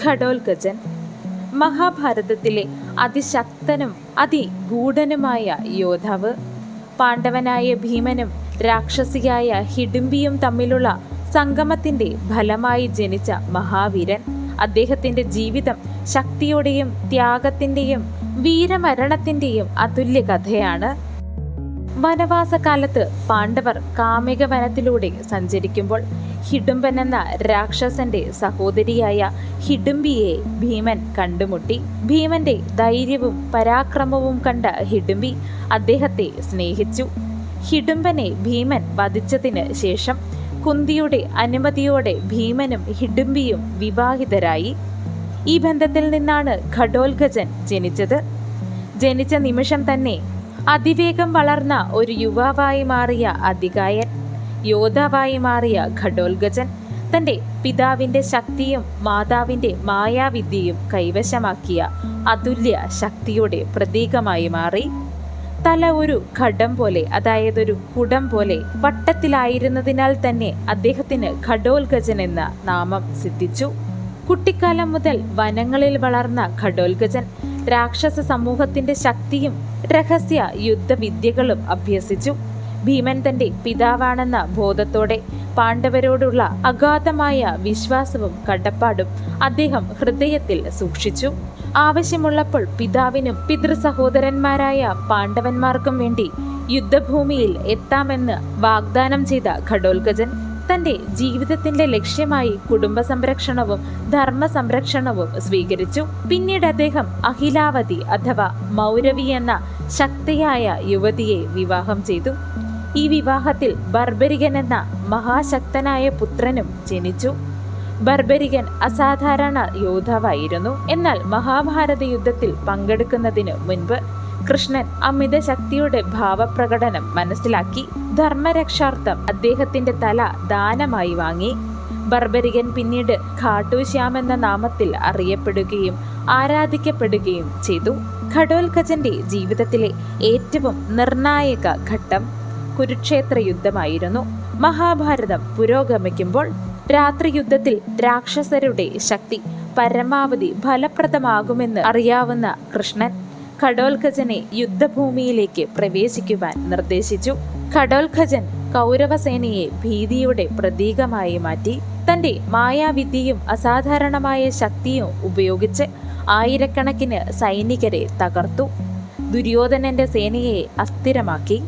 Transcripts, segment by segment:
ഘടോൽകചൻ മഹാഭാരതത്തിലെ അതിശക്തനും അതിഗൂഢനുമായ യോദ്ധാവ്. പാണ്ഡവനായ ഭീമനും രാക്ഷസിയായ ഹിഡിംബിയും തമ്മിലുള്ള സംഗമത്തിന്റെ ഫലമായി ജനിച്ച മഹാവീരൻ. അദ്ദേഹത്തിന്റെ ജീവിതം ശക്തിയുടെയും ത്യാഗത്തിന്റെയും വീരമരണത്തിന്റെയും അതുല്യ കഥയാണ്. വനവാസകാലത്ത് പാണ്ഡവർ കാമിക വനത്തിലൂടെ സഞ്ചരിക്കുമ്പോൾ ഹിഡുംബൻ എന്ന രാക്ഷസന്റെ സഹോദരിയായ ഹിഡിംബിയെ ഭീമൻ കണ്ടുമുട്ടി. ഭീമന്റെ ധൈര്യവും പരാക്രമവും കണ്ട ഹിഡിംബി അദ്ദേഹത്തെ സ്നേഹിച്ചു. ഹിഡുംബനെ ഭീമൻ വധിച്ചതിന് ശേഷം കുന്തിയുടെ അനുമതിയോടെ ഭീമനും ഹിഡിംബിയും വിവാഹിതരായി. ഈ ബന്ധത്തിൽ നിന്നാണ് ഘടോൽകചൻ ജനിച്ചത്. ജനിച്ച നിമിഷം തന്നെ അതിവേഗം വളർന്ന ഒരു യുവാവായി മാറിയ അതികായൻ, യോദ്ധാവായി മാറിയ ഘടോൽകചൻ തൻ്റെ പിതാവിൻ്റെ ശക്തിയും മാതാവിൻ്റെ മായാവിദ്യയും കൈവശമാക്കിയ അതുല്യ ശക്തിയുടെ പ്രതീകമായി മാറി. തല ഒരു ഘടം പോലെ, അതായത് ഒരു കുടം പോലെ വട്ടത്തിലായിരുന്നതിനാൽ തന്നെ അദ്ദേഹത്തിന് ഘടോൽകചൻ എന്ന നാമം സിദ്ധിച്ചു. കുട്ടിക്കാലം മുതൽ വനങ്ങളിൽ വളർന്ന ഘടോൽകചൻ രാക്ഷസ സമൂഹത്തിന്റെ ശക്തിയും രഹസ്യ യുദ്ധവിദ്യകളും അഭ്യസിച്ചു. ഭീമൻ തന്റെ പിതാവാണെന്ന ബോധത്തോടെ പാണ്ഡവരോടുള്ള അഗാധമായ വിശ്വാസവും കടപ്പാടും അദ്ദേഹം ഹൃദയത്തിൽ സൂക്ഷിച്ചു. ആവശ്യമുള്ളപ്പോൾ പിതാവിനും പിതൃസഹോദരന്മാരായ പാണ്ഡവന്മാർക്കും വേണ്ടി യുദ്ധഭൂമിയിൽ എത്താമെന്ന് വാഗ്ദാനം ചെയ്ത ഘടോൽകചൻ തന്റെ ജീവിതത്തിന്റെ ലക്ഷ്യമായി കുടുംബ സംരക്ഷണവും ധർമ്മ സംരക്ഷണവും സ്വീകരിച്ചു. പിന്നീട് അദ്ദേഹം അഹിലാവതി അഥവാ മൗരവി എന്ന ശക്തിയായ യുവതിയെ വിവാഹം ചെയ്തു. ഈ വിവാഹത്തിൽ ബർബരികൻ എന്ന മഹാശക്തനായ പുത്രനും ജനിച്ചു. ബർബരികൻ അസാധാരണ യോദ്ധാവായിരുന്നു. എന്നാൽ മഹാഭാരത യുദ്ധത്തിൽ പങ്കെടുക്കുന്നതിനു മുൻപ് കൃഷ്ണൻ അമിത ശക്തിയുടെ ഭാവപ്രകടനം മനസ്സിലാക്കി ധർമ്മരക്ഷാർത്ഥം അദ്ദേഹത്തിന്റെ തല ദാനമായി വാങ്ങി. ബർബരികൻ പിന്നീട് ഖാട്ടു ശ്യാം എന്ന നാമത്തിൽ അറിയപ്പെടുകയും ആരാധിക്കപ്പെടുകയും ചെയ്തു. ഘടോൽകചന്റെ ജീവിതത്തിലെ ഏറ്റവും നിർണായക ഘട്ടം കുരുക്ഷേത്ര യുദ്ധമായിരുന്നു. മഹാഭാരതം പുരോഗമിക്കുമ്പോൾ രാത്രി യുദ്ധത്തിൽ രാക്ഷസരുടെ ശക്തി പരമാവധി ഫലപ്രദമാകുമെന്ന് അറിയാവുന്ന കൃഷ്ണൻ ഘടോൽകചനെ യുദ്ധഭൂമിയിലേക്ക് പ്രവേശിക്കുവാൻ നിർദ്ദേശിച്ചു. ഘടോൽകചൻ കൗരവസേനയെ ഭീതിയുടെ പ്രതീകമായി മാറ്റി. തന്റെ മായാവിദ്യയും അസാധാരണമായ ശക്തിയും ഉപയോഗിച്ച് ആയിരക്കണക്കിന് സൈനികരെ തകർത്തു. ദുര്യോധനന്റെ സേനയെ അസ്ഥിരമാക്കി.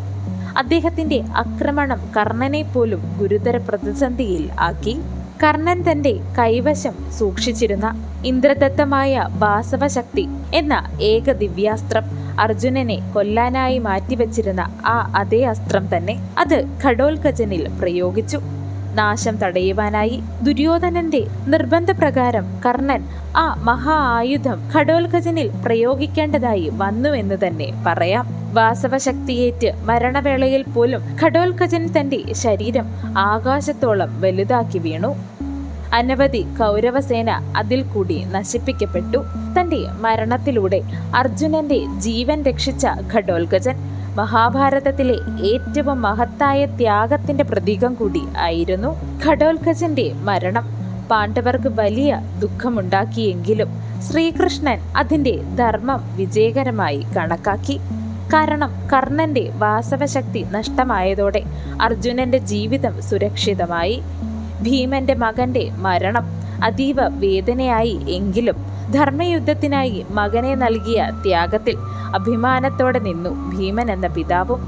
അദ്ദേഹത്തിന്റെ ആക്രമണം കർണനെ പോലും ഗുരുതര പ്രതിസന്ധിയിൽ ആക്കി. കർണൻ തന്റെ കൈവശം സൂക്ഷിച്ചിരുന്ന ഇന്ദ്രദത്തമായ വാസവശക്തി എന്ന ഏക ദിവ്യാസ്ത്രം അർജുനനെ കൊല്ലാനായി മാറ്റിവെച്ചിരുന്ന ആ അതേ അസ്ത്രം തന്നെ അത് ഘടോൽകചനിൽ പ്രയോഗിച്ചു. നാശം തടയുവാനായി ദുര്യോധനന്റെ നിർബന്ധപ്രകാരം കർണൻ ആ മഹാ ആയുധം ഘടോൽകചനിൽ പ്രയോഗിക്കേണ്ടതായി വന്നുവെന്ന് തന്നെ പറയാം. വാസവശക്തിയേറ്റ് മരണവേളയിൽ പോലും ഘടോൽകചൻ തന്റെ ശരീരം ആകാശത്തോളം വലുതാക്കി വീണു. അനവധി കൗരവസേന അതിൽ കൂടി നശിപ്പിക്കപ്പെട്ടു. തന്റെ മരണത്തിലൂടെ അർജുനന്റെ ജീവൻ രക്ഷിച്ച ഘടോൽകചൻ മഹാഭാരതത്തിലെ ഏറ്റവും മഹത്തായ ത്യാഗത്തിന്റെ പ്രതീകം കൂടി ആയിരുന്നു. ഘടോൽകചന്റെ മരണം പാണ്ഡവർക്ക് വലിയ ദുഃഖമുണ്ടാക്കിയെങ്കിലും ശ്രീകൃഷ്ണൻ അതിന്റെ ധർമ്മം വിജയകരമായി കണക്കാക്കി. കാരണം കർണന്റെ വാസവശക്തി നഷ്ടമായതോടെ അർജുനന്റെ ജീവിതം സുരക്ഷിതമായി. ഭീമന്റെ മകന്റെ മരണം അതീവ വേദനയായി എങ്കിലും ധർമ്മയുദ്ധത്തിനായി മകനെ നൽകിയ ത്യാഗത്തിൽ അഭിമാനത്തോടെ നിന്നു ഭീമൻ എന്ന പിതാവും.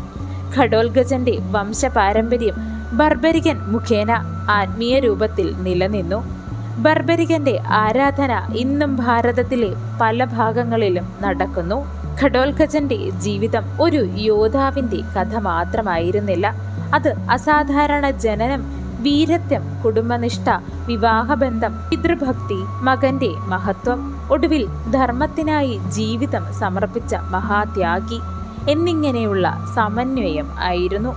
ഘടോൽകചന്റെ വംശപാരമ്പര്യം ബർബരികൻ മുഖേന ആത്മീയ രൂപത്തിൽ നിലനിന്നു. ബർബരികന്റെ ആരാധന ഇന്നും ഭാരതത്തിലെ പല ഭാഗങ്ങളിലും നടക്കുന്നു. ഘടോൽകചന്റെ ജീവിതം ഒരു യോദ്ധാവിന്റെ കഥ മാത്രമായിരുന്നില്ല. അത് അസാധാരണ ജനനം, വീരത്വം, കുടുംബനിഷ്ഠ, വിവാഹബന്ധം, പിതൃഭക്തി, മകന്റെ മഹത്വം, ഒടുവിൽ ധർമ്മത്തിനായി ജീവിതം സമർപ്പിച്ച മഹാത്യാഗി എന്നിങ്ങനെയുള്ള സമന്വയം ആയിരുന്നു.